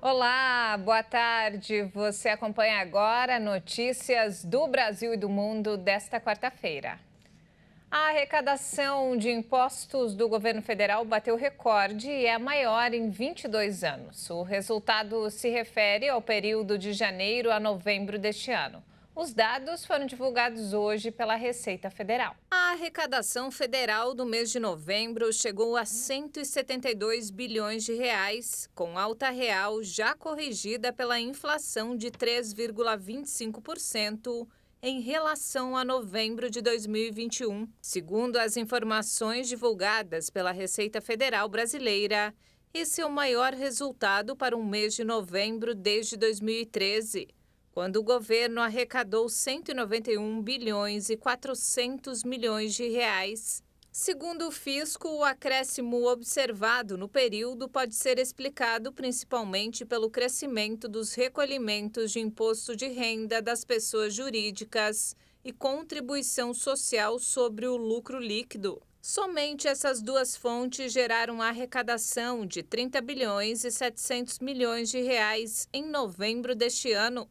Olá, boa tarde. Você acompanha agora notícias do Brasil e do mundo desta quarta-feira. A arrecadação de impostos do governo federal bateu recorde e é a maior em 22 anos. O resultado se refere ao período de janeiro a novembro deste ano. Os dados foram divulgados hoje pela Receita Federal. A arrecadação federal do mês de novembro chegou a 172 bilhões de reais, com alta real já corrigida pela inflação de 3,25% em relação a novembro de 2021. Segundo as informações divulgadas pela Receita Federal Brasileira, esse é o maior resultado para um mês de novembro desde 2013. Quando o governo arrecadou 191 bilhões e 400 milhões de reais. Segundo o fisco, o acréscimo observado no período pode ser explicado principalmente pelo crescimento dos recolhimentos de imposto de renda das pessoas jurídicas e contribuição social sobre o lucro líquido. Somente essas duas fontes geraram a arrecadação de 30 bilhões e 700 milhões de reais em novembro deste ano,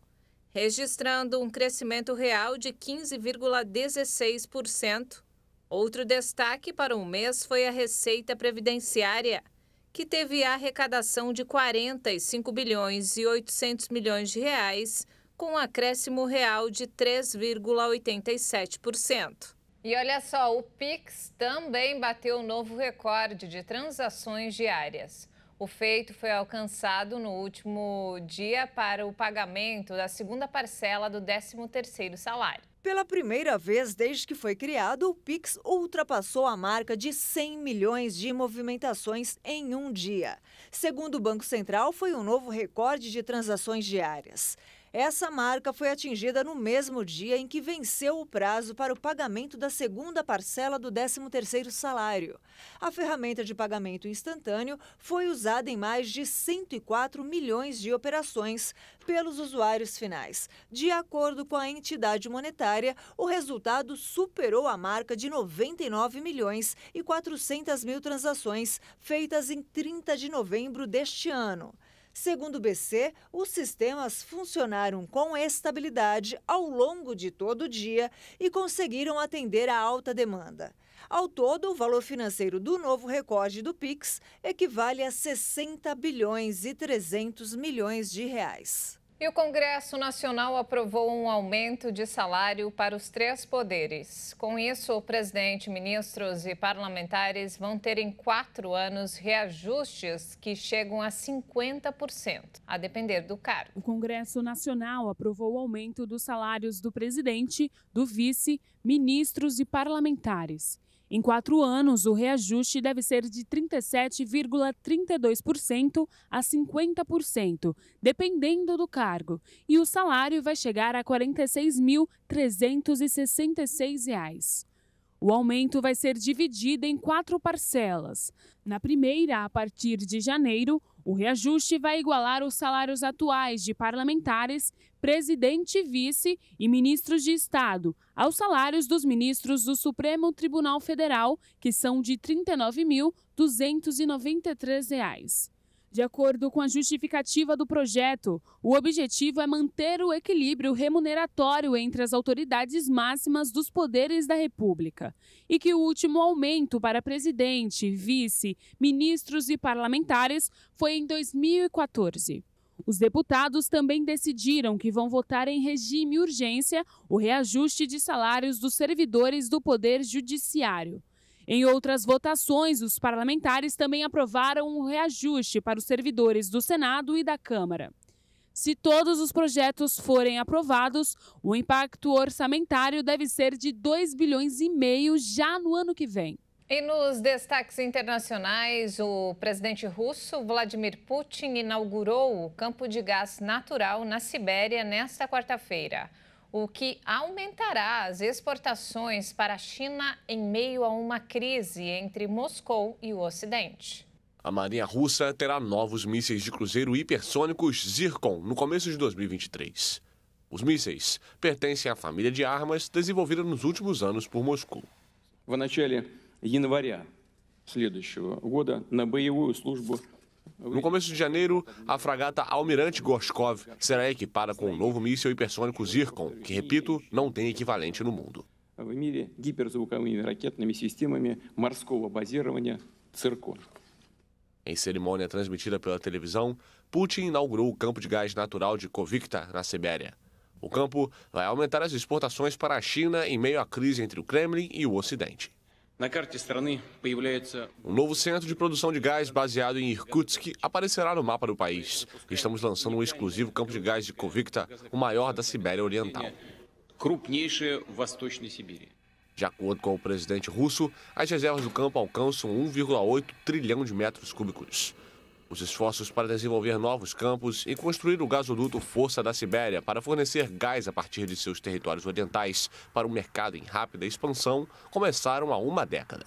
registrando um crescimento real de 15,16%. Outro destaque para o mês foi a Receita Previdenciária, que teve a arrecadação de 45 bilhões e 800 milhões de reais, com um acréscimo real de 3,87%. E olha só, o Pix também bateu um novo recorde de transações diárias. O feito foi alcançado no último dia para o pagamento da segunda parcela do 13º salário. Pela primeira vez desde que foi criado, o Pix ultrapassou a marca de 100 milhões de movimentações em um dia. Segundo o Banco Central, foi um novo recorde de transações diárias. Essa marca foi atingida no mesmo dia em que venceu o prazo para o pagamento da segunda parcela do 13º salário. A ferramenta de pagamento instantâneo foi usada em mais de 104 milhões de operações pelos usuários finais. De acordo com a entidade monetária, o resultado superou a marca de 99 milhões e 400 mil transações feitas em 30 de novembro deste ano. Segundo o BC, os sistemas funcionaram com estabilidade ao longo de todo o dia e conseguiram atender à alta demanda. Ao todo, o valor financeiro do novo recorde do Pix equivale a 60 bilhões e 300 milhões de reais. E o Congresso Nacional aprovou um aumento de salário para os 3 poderes. Com isso, o presidente, ministros e parlamentares vão ter em 4 anos reajustes que chegam a 50%, a depender do cargo. O Congresso Nacional aprovou o aumento dos salários do presidente, do vice, ministros e parlamentares. Em 4 anos, o reajuste deve ser de 37,32% a 50%, dependendo do cargo, e o salário vai chegar a R$ 46.366. O aumento vai ser dividido em 4 parcelas. Na primeira, a partir de janeiro, o reajuste vai igualar os salários atuais de parlamentares, presidente, vice e ministros de Estado aos salários dos ministros do Supremo Tribunal Federal, que são de R$ 39.293. De acordo com a justificativa do projeto, o objetivo é manter o equilíbrio remuneratório entre as autoridades máximas dos poderes da República e que o último aumento para presidente, vice, ministros e parlamentares foi em 2014. Os deputados também decidiram que vão votar em regime urgência o reajuste de salários dos servidores do Poder Judiciário. Em outras votações, os parlamentares também aprovaram um reajuste para os servidores do Senado e da Câmara. Se todos os projetos forem aprovados, o impacto orçamentário deve ser de 2,5 bilhões já no ano que vem. E nos destaques internacionais, o presidente russo Vladimir Putin inaugurou o campo de gás natural na Sibéria nesta quarta-feira, o que aumentará as exportações para a China em meio a uma crise entre Moscou e o Ocidente. A Marinha Russa terá novos mísseis de cruzeiro hipersônicos Zircon no começo de 2023. Os mísseis pertencem à família de armas desenvolvida nos últimos anos por Moscou. В начале января следующего года на боевую службу No começo de janeiro, a fragata Almirante Gorshkov será equipada com o novo míssil hipersônico Zircon, que, repito, não tem equivalente no mundo. В мире гиперзвуковыми ракетными системами морского базирования «Циркон». Em cerimônia transmitida pela televisão, Putin inaugurou o campo de gás natural de Kovykta, na Sibéria. O campo vai aumentar as exportações para a China em meio à crise entre o Kremlin e o Ocidente. На карте страны появляется... Um novo centro de produção de gás baseado em Irkutsk aparecerá no mapa do país. Estamos lançando um exclusivo campo de gás de Kovykta, o maior da Sibéria Oriental. крупнейшее в Восточной Сибири. De acordo com o presidente russo, as reservas do campo alcançam 1,8 trilhão de metros cúbicos. Os esforços para desenvolver novos campos e construir o gasoduto Força da Sibéria para fornecer gás a partir de seus territórios orientais para um mercado em rápida expansão começaram há uma década.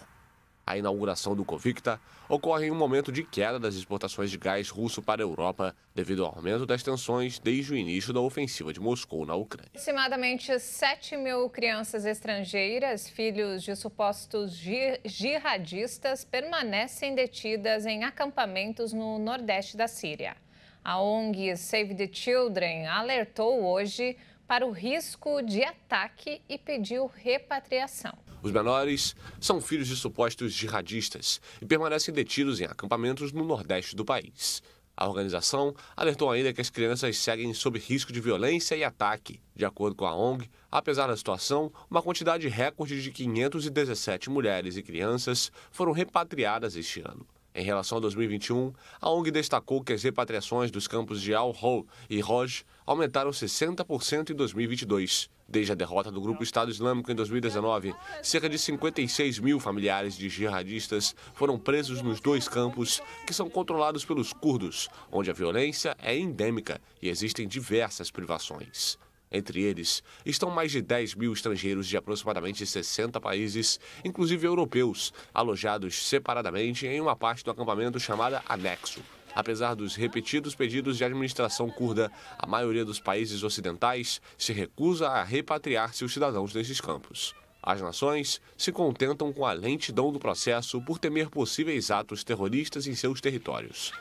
A inauguração do Kovykta ocorre em um momento de queda das exportações de gás russo para a Europa devido ao aumento das tensões desde o início da ofensiva de Moscou na Ucrânia. Aproximadamente 7 mil crianças estrangeiras, filhos de supostos jihadistas, permanecem detidas em acampamentos no nordeste da Síria. A ONG Save the Children alertou hoje para o risco de ataque e pediu repatriação. Os menores são filhos de supostos jihadistas e permanecem detidos em acampamentos no nordeste do país. A organização alertou ainda que as crianças seguem sob risco de violência e ataque. De acordo com a ONG, apesar da situação, uma quantidade recorde de 517 mulheres e crianças foram repatriadas este ano. Em relação a 2021, a ONG destacou que as repatriações dos campos de Al-Hol e Roj aumentaram 60% em 2022. Desde a derrota do grupo Estado Islâmico em 2019, cerca de 56 mil familiares de jihadistas foram presos nos dois campos, que são controlados pelos curdos, onde a violência é endêmica e existem diversas privações. Entre eles, estão mais de 10 mil estrangeiros de aproximadamente 60 países, inclusive europeus, alojados separadamente em uma parte do acampamento chamada Anexo. Apesar dos repetidos pedidos de administração curda, a maioria dos países ocidentais se recusa a repatriar seus cidadãos nesses campos. As nações se contentam com a lentidão do processo por temer possíveis atos terroristas em seus territórios.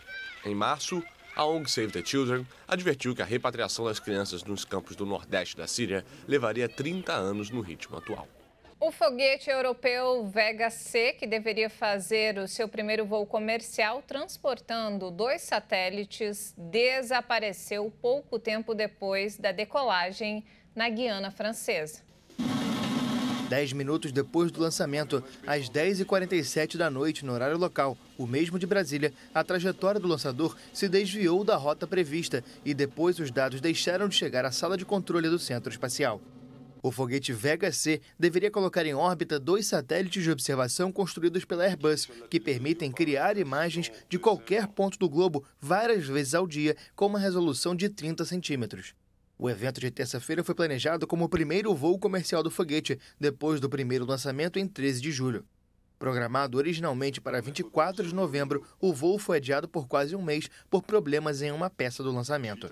Em março, a ONG Save the Children advertiu que a repatriação das crianças nos campos do nordeste da Síria levaria 30 anos no ritmo atual. O foguete europeu Vega C, que deveria fazer o seu primeiro voo comercial transportando 2 satélites, desapareceu pouco tempo depois da decolagem na Guiana Francesa. 10 minutos depois do lançamento, às 10h47 da noite, no horário local, o mesmo de Brasília, a trajetória do lançador se desviou da rota prevista e depois os dados deixaram de chegar à sala de controle do Centro Espacial. O foguete Vega C deveria colocar em órbita 2 satélites de observação construídos pela Airbus, que permitem criar imagens de qualquer ponto do globo várias vezes ao dia, com uma resolução de 30 centímetros. O evento de terça-feira foi planejado como o primeiro voo comercial do foguete, depois do primeiro lançamento em 13 de julho. Programado originalmente para 24 de novembro, o voo foi adiado por quase um mês por problemas em uma peça do lançamento.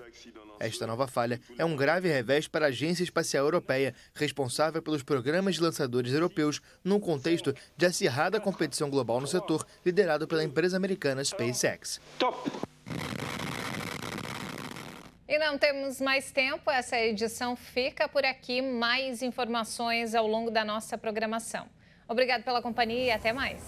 Esta nova falha é um grave revés para a Agência Espacial Europeia, responsável pelos programas de lançadores europeus, num contexto de acirrada competição global no setor, liderado pela empresa americana SpaceX. E não temos mais tempo, essa edição fica por aqui. Mais informações ao longo da nossa programação. Obrigado pela companhia e até mais.